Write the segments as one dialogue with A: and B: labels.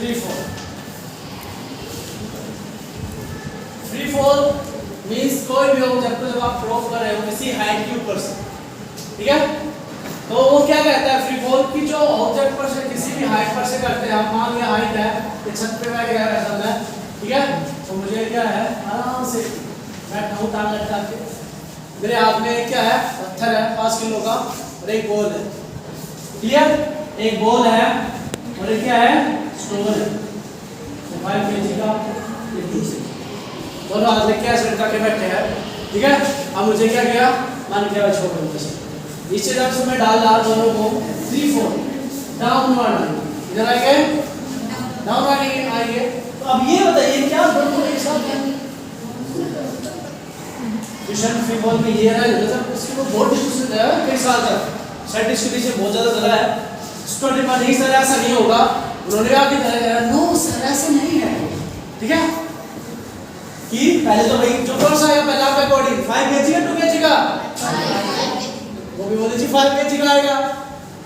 A: Free fall. Free fall means कोई भी object जब आप ड्रॉप कर रहे हो किसी हाइट के ऊपर से, ठीक है, तो वो क्या कहता है फ्री फॉल की जो ऑब्जेक्ट पर से किसी भी हाइट पर से करते हैं। आप मान लिया हाइट है कि छत पे बैठ गया ऐसा मैं, ठीक है, तो मुझे क्या है आराम से बैठा हूँ टांग लटका के, मेरे हाथ में क्या है पत्थर है 5 किलो का और एक बॉल है, क्लियर, एक बॉल है और एक क्या है स्टोन है 5 kg का, दोनों हाथ में क्या लटका के बैठे हैं, ठीक है। अब मुझे क्या किया मान के छोड़ दो नीचे जब से मैं डाल रहा दोनों को 3 4 डाउनवर्ड इधर आएंगे डाउनवर्ड आएंगे। तो अब ये बताइए क्या दोनों एक साथ हैं मिशन फ्री फॉल में ये रहा है मतलब उसकी वो बहुत डिस्कशन है कई साल तक साइंटिस्ट के पीछे बहुत ज्यादा चला है। स्टडी में नहीं सर ऐसा नहीं होगा, उन्होंने आगे तरह नो सर ऐसा नहीं है, ठीक है, कि पहले तो भाई जो कौन सा आएगा पहले आपका अकॉर्डिंग 5 kg या 2 kg का, वो भी बोले जी 5 kg का आएगा,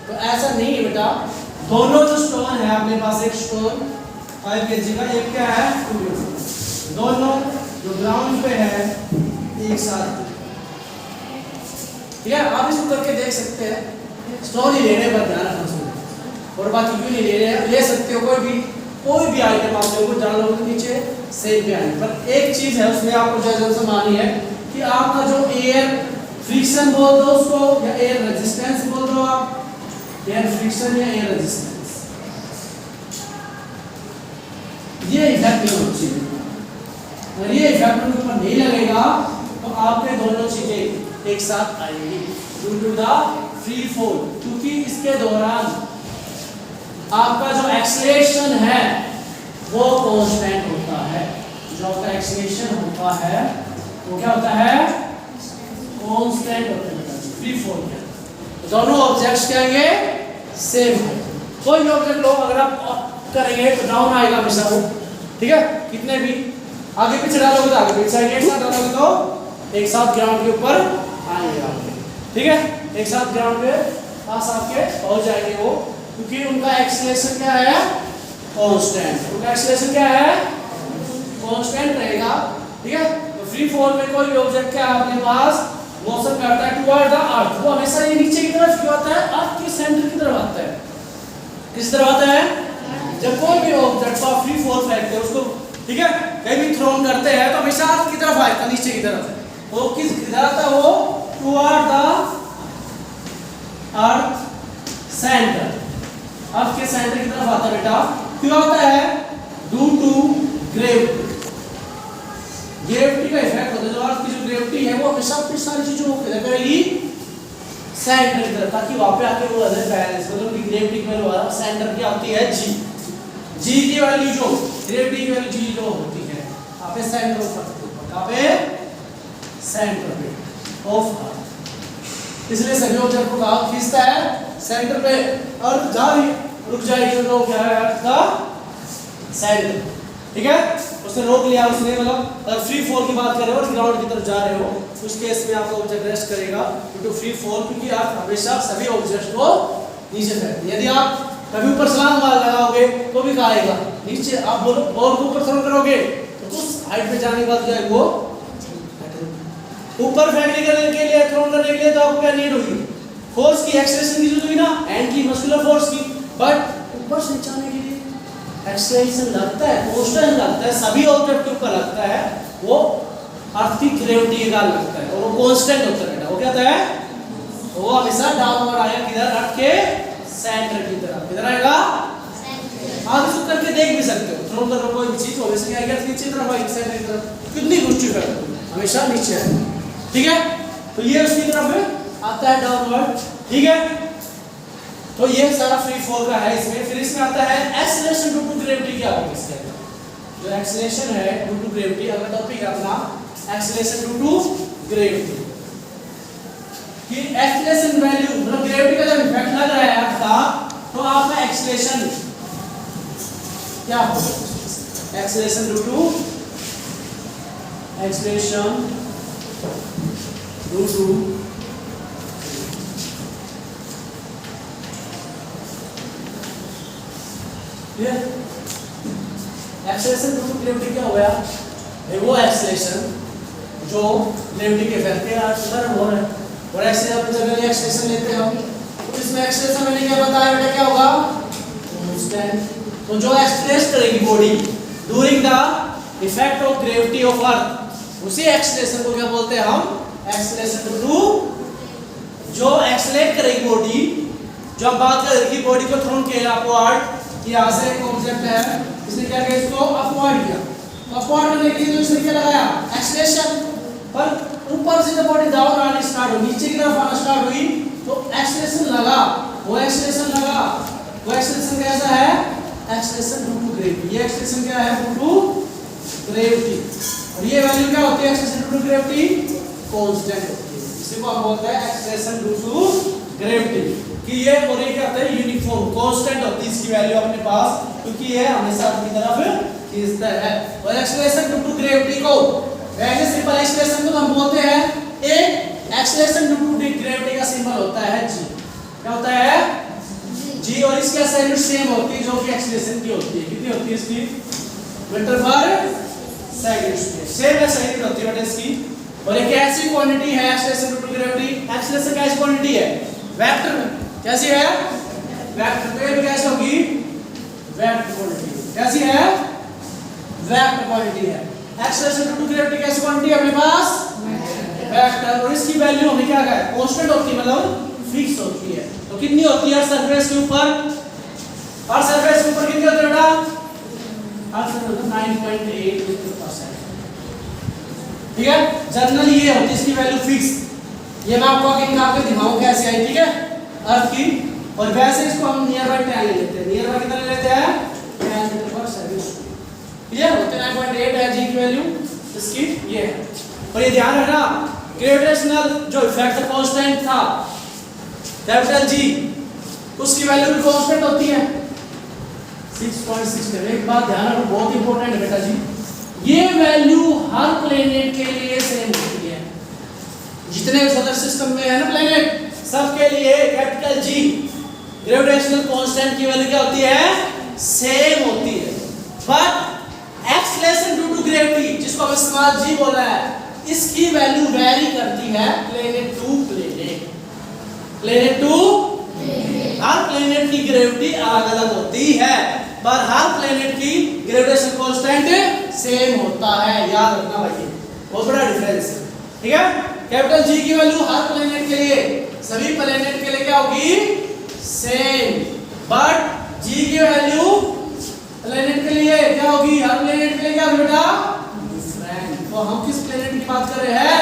A: तो ऐसा नहीं है बेटा। दोनों जो स्टोन है अपने पास एक स्टोन 5 kg का एक क्या है 2 kg, दोनों जो ग्राउंड पे है एक साथ, ठीक है। आप इसको करके देख सकते हैं, स्टोन ही लेने पर ध्यान रखना और बाकी क्यों नहीं ले रहे, ले सकते हो कोई भी आइटम आप लोगों को डालो तो नीचे सेम पे आएंगे, पर एक चीज है उसमें आपको जो समझनी है कि आपका जो एयर फ्रिक्शन बोल दो उसको या एयर रेजिस्टेंस बोल दो आप, एयर फ्रिक्शन या एयर रेजिस्टेंस, ये इफेक्ट नहीं होना चाहिए। अगर ये इफेक्ट उनके ऊपर नहीं लगेगा तो आपके दोनों चीजें एक साथ आएंगी due to the free fall, क्योंकि इसके दौरान आपका जो एक्सेलरेशन है वो कांस्टेंट होता है, जो आपका एक्सेलरेशन होता है वो क्या होता है कांस्टेंट होता है फ्री फॉल के, दोनों ऑब्जेक्ट्स क्या आएंगे सेम है। कोई भी ऑब्जेक्ट लो अगर आप करेंगे तो डाउन आएगा हमेशा वो, ठीक है, कितने भी आगे पीछे डालोगे तो आगे पीछे साइड एक साथ डालोगे तो एक साथ ग्राउंड के ऊपर आएंगे आपके, ठीक है, एक साथ ग्राउंड के पास आपके पहुंच जाएंगे वो, क्योंकि उनका एक्सेलरेशन क्या है कांस्टेंट, उनका एक्सेलरेशन क्या है कांस्टेंट रहेगा, ठीक है। तो फ्री फॉल में कोई भी ऑब्जेक्ट क्या है अपने पास मोशन करता है टुवर्ड द अर्थ, वो हमेशा ये नीचे की तरफ क्यों आता है अर्थ के सेंटर की तरफ आता है, किस तरफ आता है, जब कोई भी ऑब्जेक्ट को फ्री फॉल फेंकते हैं उसको, ठीक है, कहीं भी थ्रोन करते हैं तो हमेशा अर्थ की तरफ आएगा नीचे की तरफ, तो किस किधर आता है वो टुवर्ड द अर्थ सेंटर, अर्थ के सेंटर की तरफ आता है बेटा, क्यों आता है ड्यू टू ग्रेविटी, ग्रेविटी का इफेक्ट होता है, जो अर्थ की जो ग्रेविटी है वो हमेशा अपनी सारी चीजों को किधर करेगी सेंटर की तरफ, ताकि वहां पे आके वो अलग बैलेंस मतलब कि ग्रेविटी की वैल्यू सेंटर की आती है जी, जी की वैल्यू जो ग्रेविटी की वैल्यू जी जो होती है आप सेंटर पर कहां पे सेंटर पे ऑफ अर्थ, इसलिए सभी ऑब्जेक्ट को कहा खींचता है सेंटर पे और जहां भी रुक जाएगी तो क्या है अर्थ का सेंटर, ठीक है। उसने रोक लिया, उसने मतलब अगर फ्री फॉल की बात कर रहे हो और ग्राउंड की तरफ जा रहे हो उस केस में आपका ऑब्जेक्ट रेस्ट करेगा ड्यू टू फ्री फॉल, क्योंकि आप हमेशा सभी ऑब्जेक्ट्स को नीचे फेंकते हैं। यदि आप कभी ऊपर छलांग मार लगाओगे तो भी कहाँ आएगा नीचे, आप बोलो बॉल को ऊपर थ्रो करोगे तो उस हाइट पे जाने के बाद जाए वो ऊपर फेंकने के लिए थ्रो करने के लिए तो आपको क्या नीड होगी फोर्स की, एक्सेलरेशन की जरूरत होगी ना, हैंड की मस्कुलर फोर्स की, बट ऊपर से जाने के लिए एक्सेलरेशन लगता है, कांस्टेंट लगता है, सभी ऑब्जेक्ट के ऊपर लगता है, वो अर्थ की ग्रेविटी के कारण लगता है और वो कांस्टेंट होता है बेटा, वो क्या होता है वो हमेशा डाउनवर्ड आएगा किधर अर्थ के सेंटर की तरफ, किधर आएगा आप इसको करके देख भी सकते हो, थ्रो कर कोई भी चीज हो वैसे क्या आएगा नीचे तरफ आएगी सेंटर की तरफ, कितनी ऊंची है हमेशा नीचे है, ठीक है। तो ये उसकी तरफ आता है डाउनवर्ड, ठीक है। तो ये सारा फ्री फॉल का है इसमें। फिर इसमें आता है एक्सेलरेशन ड्यू टू ग्रेविटी, क्या होगी इसके अंदर जो एक्सेलरेशन है ड्यू टू ग्रेविटी, अगर टॉपिक है अपना एक्सेलरेशन ड्यू टू ग्रेविटी कि एक्सेलरेशन वैल्यू मतलब ग्रेविटी का जब इफेक्ट लग रहा है आपका तो आपका एक्सेलरेशन क्या होगा, acceleration due to acceleration due to gravity क्या हो गया? वो एक्सेलरेशन जो ग्रेविटी के इफेक्ट के कारण हो रहा है, और एक्सेलरेशन लेते हैं हम, तो इसमें एक्सेलरेशन मैंने क्या बताया बेटा, क्या होगा? कांस्टेंट। तो जो एक्सेलरेट करेगी body during the effect of gravity of earth, उसी एक्सेलरेशन को क्या बोलते हैं हम? एक्सेलरेशन ड्यू टू, जो एक्सेलरेट करेगी बॉडी, जो हम बात कर रहे थे बॉडी को थ्रोन किया अपवर्ड, कि यहां से एक ऑब्जेक्ट है, इसने क्या किया, इसको अपवर्ड किया, तो अपवर्ड करने के लिए इसने क्या लगाया? एक्सेलरेशन। पर ऊपर से जब बॉडी डाउन आनी स्टार्ट हुई, नीचे की तरफ आना स्टार्ट हुई, तो एक्सेलरेशन लगा, वो एक्सेलरेशन लगा, वो एक्सेलरेशन कैसा है? Acceleration due to gravity. ये एक्सेलरेशन क्या है? Due to gravity. और ये वैल्यू क्या होती है acceleration due to gravity? Constant होती है। इसी को हम बोलते हैं एक्सेलरेशन ड्यू टू ग्रेविटी, कि ये और ये क्या होता है? यूनिफॉर्म कांस्टेंट होती है इसकी वैल्यू अपने पास, क्योंकि ये हमेशा अपनी तरफ खींचता है। और एक्सेलरेशन ड्यू टू ग्रेविटी को, वैसे सिंपल एक्सेलरेशन को हम बोलते हैं, एक एक्सेलरेशन ड्यू टू ग्रेविटी का सिंबल होता है जी। क्या होता है? जी। और इसकी असाइनमेंट सेम होती है जो कि एक्सेलरेशन की होती है। कितनी होती है इसकी? मीटर पर सेकंड स्क्वायर। सेम असाइनमेंट होती है इसकी। और एक ऐसी क्वांटिटी है acceleration due to gravity, acceleration कैसी क्वांटिटी है? वेक्टर में। कैसी है? वेक्टर। तो ये कैसी होगी? Vector quantity. कैसी है? वेक्टर क्वांटिटी है। एक्सेलरेशन ड्यू टू ग्रेविटी कैसी क्वांटिटी है अपने पास? वेक्टर। और इसकी वैल्यू हमें क्या है? कांस्टेंट होती है, मतलब फिक्स होती है। तो कितनी होती है सरफेस के ऊपर? हर सरफेस के ऊपर कितनी होती है बेटा? हर सरफेस 9.8%। ठीक है, जनरली ये होती है इसकी वैल्यू फिक्स। ये मैं आपको आगे निकाल के दिखाऊं कैसे आई, ठीक है, अर्थ की। और वैसे इसको हम नियर बाय 10 ले लेते हैं। नियर बाय कितना ले लेते हैं? 10 मीटर पर सेकंड। क्लियर? होते 9.8 है जी की वैल्यू इसकी, ये है। और ये ध्यान रखना, ग्रेविटेशनल जो इफेक्ट कांस्टेंट था कैपिटल जी, उसकी वैल्यू भी कांस्टेंट होती है 6.6। एक बात ध्यान रखो, बहुत इंपॉर्टेंट है बेटा जी, ये वैल्यू हर प्लेनेट के लिए सेम होती है। जितने सोलर सिस्टम में है ना प्लेनेट, सबके लिए कैपिटल जी ग्रेविटेशनल कांस्टेंट की वैल्यू क्या होती है? सेम होती है। But acceleration due to gravity, जिसको हम स्मॉल जी बोल रहे हैं, इसकी वैल्यू वेरी करती है planet to planet. Planet to, हर प्लेनेट की ग्रेविटी अलग अलग होती है, पर हर प्लेनेट की ग्रेविटेशन कांस्टेंट सेम होता है। याद रखना भाई, बहुत बड़ा डिफरेंस है। ठीक है, कैपिटल जी की वैल्यू हर प्लेनेट के लिए, सभी प्लेनेट के लिए क्या होगी? सेम। बट जी की वैल्यू प्लेनेट के लिए क्या होगी? हर प्लेनेट के लिए क्या बेटा? डिफरेंट। तो हम किस प्लेनेट की बात कर रहे हैं?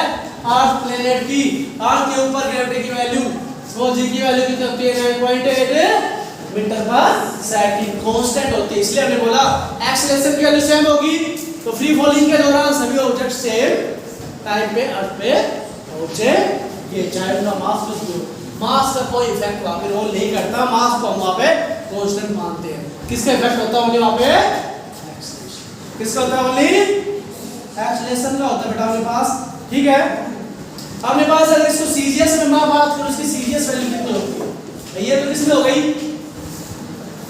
A: अर्थ प्लेनेट की। अर्थ के ऊपर ग्रेविटी की वैल्यू, स्मॉल जी की वैल्यू कितनी होती है? 9.8 मीटर पर सेकंड। कांस्टेंट होती है, इसलिए हमने बोला एक्सेलरेशन की वैल्यू सेम होगी। तो फ्री फॉलिंग के दौरान सभी ऑब्जेक्ट सेम टाइम पे अर्थ पे पहुंचेंगे, चाहे उनका मास कुछ भी हो। मास का कोई इफेक्ट वहां पे रोल नहीं करता, मास को हम वहां पे कांस्टेंट मानते हैं। किसका इफेक्ट होता है वहां पे? एक्सेलरेशन। किसका होता है? ओनली एक्सेलरेशन का होता है बेटा अपने पास। ठीक है, अपने पास अगर इसको सीजीएस में मैं बात करूं, इसकी सीजीएस वैल्यू कितनी होती है? ये तो किसमें हो गई?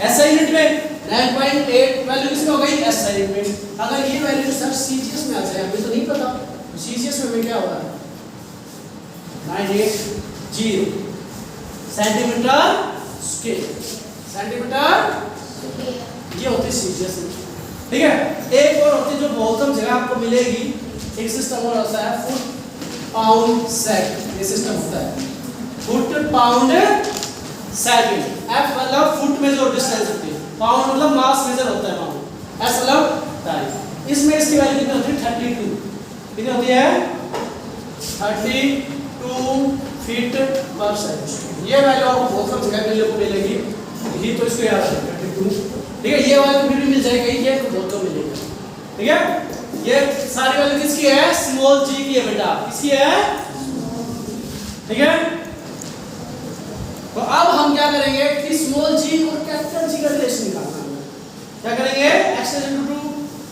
A: एसआई यूनिट में 9.8 वैल्यू किसमें हो गई? एसआई यूनिट में। अगर ये वैल्यू सर सीजीएस में आ जाए, हमें तो नहीं पता सीजीएस में क्या होगा। 980 सेंटीमीटर स्क्वायर, सेंटीमीटर ये होती है सीजीएस में। ठीक है, एक और होती है जो बहुत कम जगह आपको मिलेगी, एक सिस्टम और होता है फुट पाउंड सेकंड। ये सिस्टम होता है फुट पाउंड सेकंड। एफ मतलब फुट में जो डिस्टेंस होती है, पाउंड मतलब मास मेजर होता है पाउंड, एस मतलब टाइम। इसमें इसकी वैल्यू कितनी होती है? 32। कितनी होती है? 32 फीट पर सेकंड। ये वैल्यू आपको बहुत कम जगह मिलने को मिलेगी, यही तो इसको याद रखना 32। ठीक है, ये वैल्यू फिर भी मिल जाएगी, ये तो बहुत कम मिलेगा। ठीक है, ये सारी वैल्यू किसकी है? स्मॉल जी की है बेटा। किसकी है? ठीक है, तो अब हम क्या करेंगे कि स्मॉल जी और कैपिटल जी का रिलेशन निकालना है। क्या करेंगे? Acceleration due to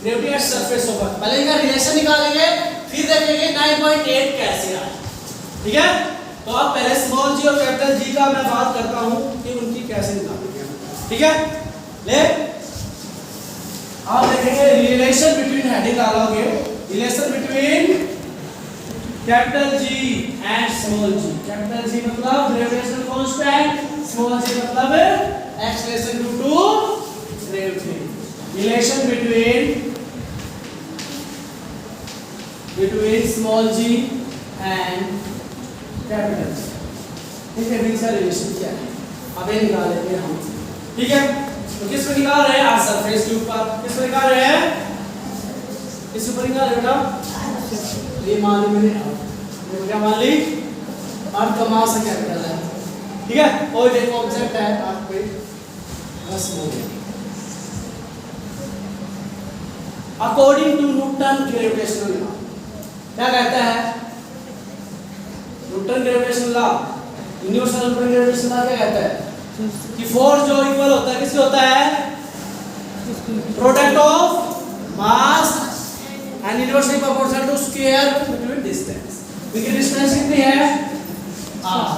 A: gravity at surface of earth. पहले इनका रिलेशन निकालेंगे, फिर देखेंगे 9.8 कैसे आए। ठीक है, तो अब पहले स्मॉल जी और कैपिटल जी का मैं बात करता हूं कि उनकी कैसे निकालेंगे। ठीक है, ले आप देखेंगे रिलेशन बिटवीन, हेडिंग डालोगे relation between capital G and small G. Capital G मतलब ग्रेविटेशनल कांस्टेंट, स्मॉल जी मतलब acceleration due to gravity. Relation between small g and capital G। ठीक है, इनका रिलेशन क्या है अब ये निकाल लेते हैं हम। ठीक है, तो किस पर निकाल रहे हैं? आज सरफेस के ऊपर। किस पर निकाल रहे हैं? किस ऊपर निकाल रहे बेटा? ये मान ली मैंने, क्या मान ली? अर्थ का मास है कैपिटल है। ठीक है, कोई एक ऑब्जेक्ट है अर्थ पे, बस हो गया। According to Newton gravitational law, क्या कहता है Newton gravitational law, universal Newton gravitational law क्या कहता है कि फोर्स जो इक्वल होता है किसके होता है? Product of mass and inversely proportional to square between distance. इनकी डिस्टेंस कितनी है? r।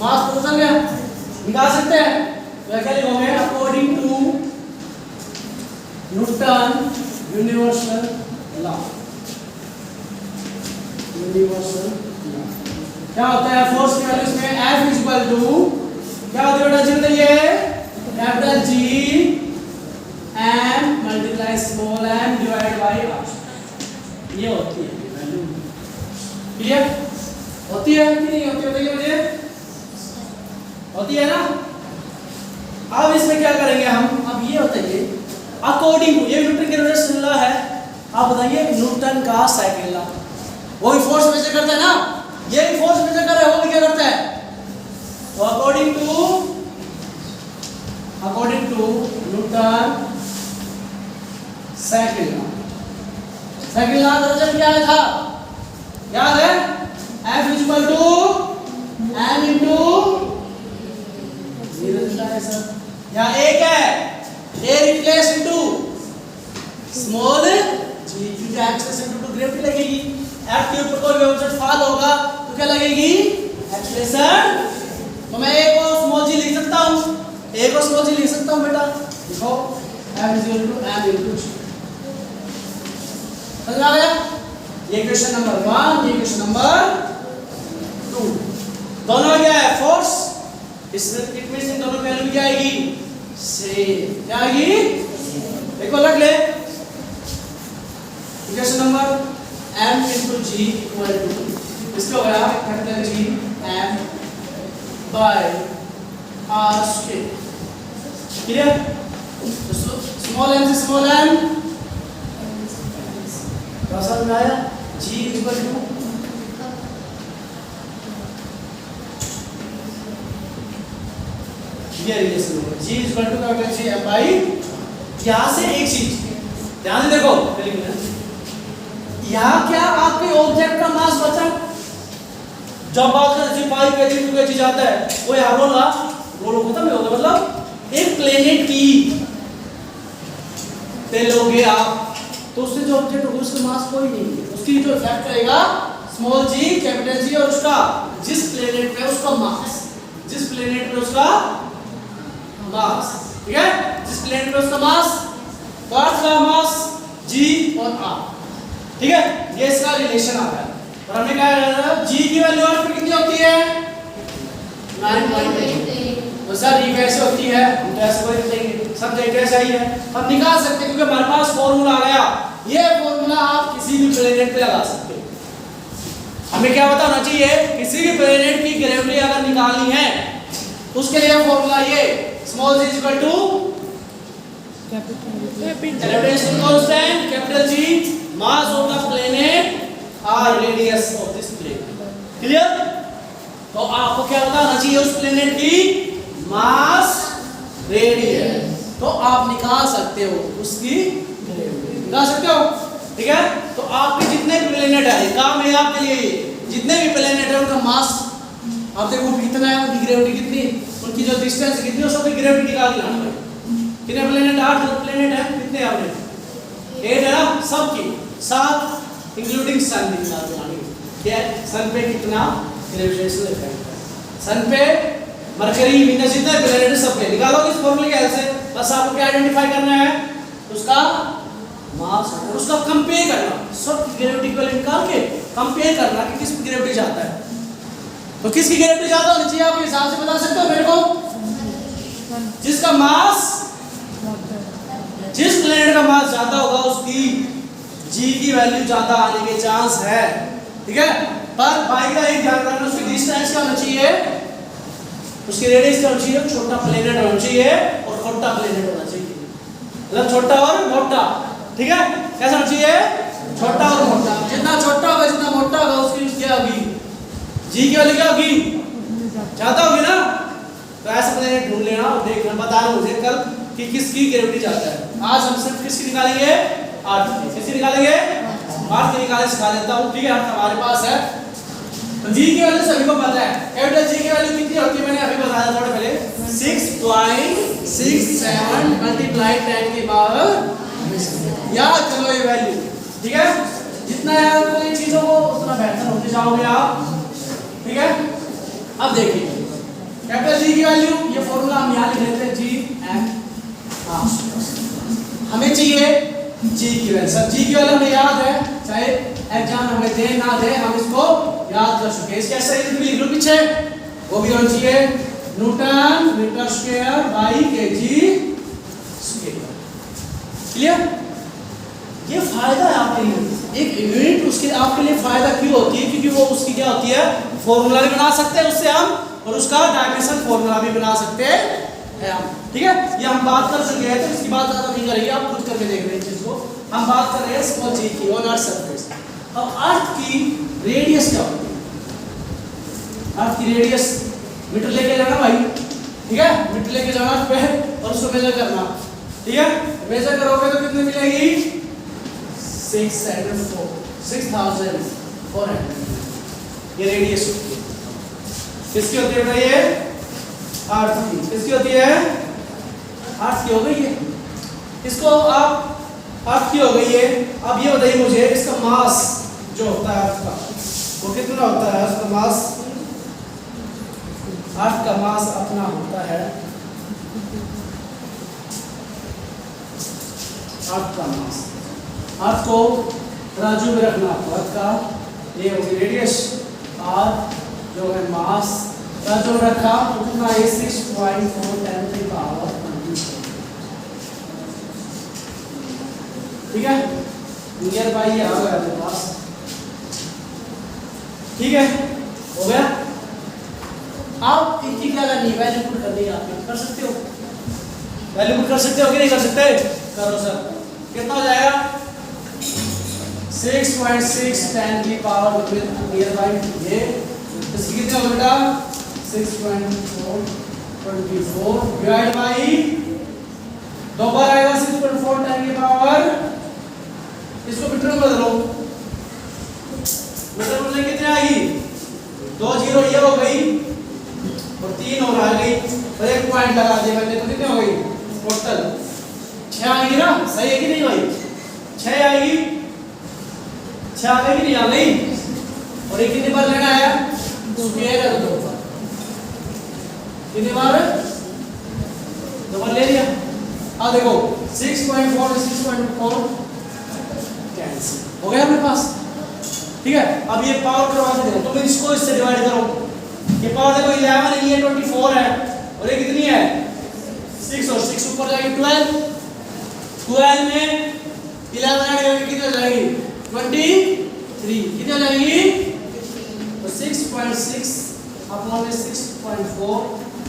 A: मास पता चल गया, निकाल सकते हैं। तो क्या लिखोगे? According to Newton universal law, universal law क्या होता है? फोर्स की वैल्यू इसमें F इक्वल टू क्या होती है बेटा जी बताइए? Capital G m multiply small m divide by r। ये होती है वैल्यू। क्लियर? होती है कि नहीं होती? बताइए मुझे। होती है ना? अब इसमें क्या करेंगे हम? अब ये बताइए अकॉर्डिंग टू, ये न्यूटन के ग्रेविटेशनल लॉ है। आप बताइए न्यूटन का सेकंड लॉ, वो भी फोर्स मेजर करता है ना, ये भी फोर्स मेजर कर रहा है, वो भी क्या करता है? तो according to Newton second law, second law दरअसल क्या है था? याद है? F equal to m into या एक है a replace into small g, क्योंकि एक्सेलरेशन ड्यू टू ग्रेविटी लगेगी। F के ऊपर कोई ऑब्जेक्ट फॉल होगा तो क्या लगेगी? एक्सेलरेशन। तो मैं a को स्मॉल g लिख सकता हूं, a को स्मॉल g लिख सकता हूं बेटा। देखो F equal to m into g। समझ आ गया? ये क्वेश्चन नंबर 1, ये क्वेश्चन नंबर 2। दोनों क्या है? फोर्स। इसमें इट मींस इन दोनों की वैल्यू क्या आएगी? सेम। क्या आएगी? देखो लग ले। Question number m into g equal to इसका हो गया capital G m by r square. Clear? तो स्मॉल m से स्मॉल m समझ में आया? g इक्वल टू ये रिलेशन होगा g equal to capital G m by. यहां से एक चीज ध्यान से देखो, यहाँ क्या आपके ऑब्जेक्ट का मास बचा? जब बात करें जी पाई के दिन कोई चीज आता है वो यहाँ बोला रोल खत्म नहीं होगा। मतलब एक प्लेनेट की पे लोगे आप तो उससे जो ऑब्जेक्ट होगा उसका मास कोई नहीं है, उसकी जो इफेक्ट रहेगा स्मॉल जी कैपिटल जी और उसका जिस प्लेनेट पे उसका मास, जिस प्लेनेट पे उसका मास, ठीक है, जिस प्लेनेट पे उसका मास, अर्थ का मास जी और r। ठीक है, ये इसका रिलेशन आता है। और हमने क्या कहा g की वैल्यू अर्थ पे कितनी होती है? 9.8। तो सर ये कैसे होती है? हम तो ऐसे कोई लिखेंगे, सब जगह सही है। हम निकाल सकते हैं क्योंकि हमारे पास फॉर्मूला आ गया। ये फॉर्मूला आप किसी भी प्लेनेट पे लगा सकते हो। हमें क्या पता होना चाहिए? किसी भी प्लेनेट की ग्रेविटी अगर निकालनी है उसके लिए फॉर्मूला ये small g equal to gravitational constant capital G mass of the planet or radius of this planet। Clear? तो आपको क्या पता होना चाहिए? उस प्लेनेट की मास, रेडियस। तो आप निकाल सकते हो उसकी ग्रेविटी, निकाल सकते हो। ठीक है, तो आपके जितने भी प्लेनेट है, काम है आपके लिए, जितने भी प्लेनेट है उनका मास आप देखो कितना है, उनकी ग्रेविटी कितनी, उनकी जो डिस्टेंस कितनी, उसकी ग्रेविटी निकाल के लाना पड़ेगा। कितने प्लेनेट? 8 प्लेनेट है। कितने आपने? 8 है ना, सबकी 7 इंक्लूडिंग सन निकाल के लानी है। सन पे कितना ग्रेविटेशनल इफेक्ट है, सन पे मरकरी, वीनस, जितने प्लेनेट सब पे निकालो इस फॉर्मूले के हेल्प से। बस आपको क्या आइडेंटिफाई करना है? उसका मास और उसका कंपेयर करना, सब ग्रेविटी इक्विवेलेंट निकाल के कंपेयर करना कि किस ग्रेविटी जाता है। तो किसकी ग्रेविटी ज्यादा होनी चाहिए आप हिसाब से बता सकते हो मेरे को? जिसका मास, जिस प्लेनेट का मास ज्यादा होगा उसकी जी की वैल्यू ज्यादा आने के चांस है, ठीक है। पर भाई का एक ध्यान रखना, उसकी डिस्टेंस क्या होना चाहिए, उसकी रेडियस क्या होनी चाहिए, छोटा प्लेनेट होना चाहिए और छोटा प्लेनेट होना चाहिए, मतलब छोटा और मोटा, ठीक है। कैसा होना चाहिए, छोटा और मोटा। जितना छोटा होगा जितना मोटा होगा उसकी क्या होगी, जी की वैल्यू क्या होगी, ज्यादा होगी ना। तो ऐसा प्लेनेट ढूंढ लेना और देखना, बता रहा हूं मुझे कल कि किसकी ग्रेविटी ज्यादा है। आज हम सिर्फ किसकी निकालेंगे, अर्थ की। किसकी निकालेंगे, अर्थ की निकालने सिखा देता हूं, ठीक है। अर्थ हमारे पास है, तो जी की वैल्यू सभी को पता है। कैपिटल जी की वैल्यू कितनी होती है, मैंने अभी बताया थोड़ा पहले, 6.67 मल्टीप्लाई 10 की पावर, याद करो ये वैल्यू, ठीक है। जितना याद करो इन चीजों को उतना बेहतर होते जाओगे आप, ठीक है। अब देखिए कैपिटल जी की वैल्यू, ये फॉर्मूला हम यहाँ लिख लेते हैं, जी एंड हमें चाहिए जी की वैल्यू। सर जी की वैल्यू हमें याद है, चाहे एग्जाम हमें दे ना दे हम इसको याद कर चुके हैं। इसके ऐसे लिख लो पीछे, वो भी होना चाहिए newton metre square by KG square. Clear? ये फायदा है आपके लिए, एक यूनिट उसके आपके लिए फायदा क्यों होती है, क्योंकि वो उसकी क्या होती है, फॉर्मूला भी बना सकते हैं उससे हम, और उसका डायमेंशन फॉर्मूला भी बना सकते हैं हम, ठीक है। ये हम बात कर चुके हैं तो इसकी बात ज्यादा नहीं करेंगे, आप खुद करके देख रहे हैं चीज को। हम बात कर रहे हैं स्मॉल जी की, ऑन अर्थ सरफेस। अब अर्थ की रेडियस क्या होती है, अर्थ की रेडियस मीटर लेके जाना भाई, ठीक है। मीटर लेके जाना अर्थ पे और उसको मेजर करना, ठीक है। मेजर करोगे तो कितनी मिलेगी, 6400, ये रेडियस होती है। किसकी होती है बताइए, अर्थ की। किसकी होती है, अर्थ की हो गई है। इसको आप अर्थ की हो गई है। अब ये बताइए मुझे इसका मास जो होता है अर्थ का, वो कितना होता है, उसका मास, अर्थ का मास अपना होता है, अर्थ का मास, अर्थ को राजू में रखना, अर्थ का ये होगी रेडियस और जो है मास राजू में रखा तो कितना है, 6.4 10 की पावर 20, ठीक है। नियर बाई ये आ गया आपके पास, ठीक है, हो गया। आप इतनी क्या करनी है, वैल्यू पुट करनी है, आप कर सकते हो, वैल्यू पुट कर सकते हो कि नहीं कर सकते, करो सर। कितना हो जाएगा, 6.6 10 की पावर नियर बाई ये, इसकी कितने हो बेटा, 6.4 24 डिवाइड बाई, दो बार आएगा 6.4 10 की पावर, इसको मीटर में बदलो, मीटर में कितने आएगी, 2 जीरो ये हो गई और 3 और आ गई और एक पॉइंट लगा दिया मैंने, तो कितने हो गई टोटल 6 आएगी ना, सही है कि नहीं भाई, 6 आएगी, 6 आ गई कि नहीं आ गई, और एक कितनी बार लेना है, स्क्वायर कर दो, कितनी बार, 2 बार ले लिया। अब देखो 6.4 6.4 कैंसिल हो गया अपने पास, ठीक है। अब ये पावर करवा के देखो, तुम इसको इससे डिवाइड करो, ये पावर देखो 11 नहीं है 24 है, और ये कितनी है 6, और 6 ऊपर जाएगी 12, 12 में 11 ऐड करके कितनी हो जाएगी 23, कितनी हो जाएगी, तो 6.6 अपॉन में 6.4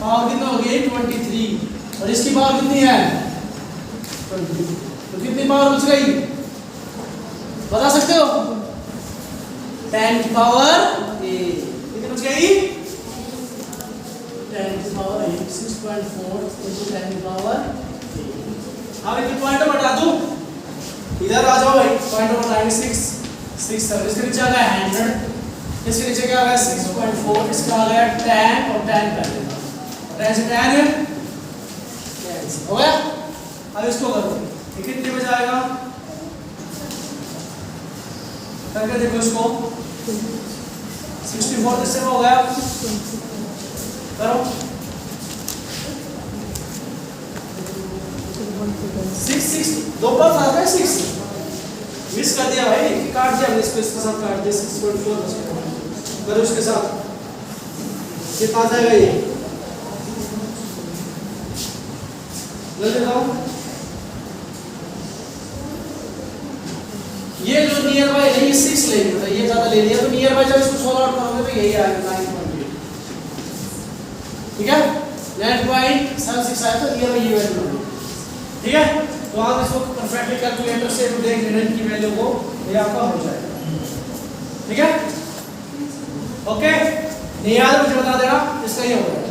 A: पावर कितना हो गई 23, और इसकी पावर कितनी है 20, तो कितनी पावर बच गई बता सकते हो, 10 की पावर कितनी बच गई, 10 की पावर 6.4 into 10 की पावर। अब एक पॉइंट बता दूं, इधर आ जाओ भाई, पॉइंट बताएंगे 6 सर, इसके नीचे आ गया 100, इसके नीचे क्या आ गया 6.4, इसका आ गया 10 और 10 कर देना, 10 से 10 है हो गया। अब इसको करो, ये कितने में जाएगा, करके देखो इसको, 64 किससे हो गया, करो 6 6 दो बार आ गया 6, मिस कर दिया भाई, काट दिया इसको, इसके साथ काट दिया, 6.4 करो उसके साथ, कितना आ जाएगा ये, जल्दी बताओ। ये जो नियर बाय है ये 6 ले लिया था, ये ज्यादा ले लिया, तो नियर बाय जब इसको सॉल्व आउट करोगे तो यही आएगा 9.8। ठीक है, 9.76 आया तो नियर बाय ये वैल्यू होगी। ठीक है, तो आप इसको परफेक्टली कैलकुलेटर से देख लेना की वैल्यू को, ये आपका हो जाएगा। ठीक है, ओके, नहीं याद मुझे बता देना, इसका ही होगा।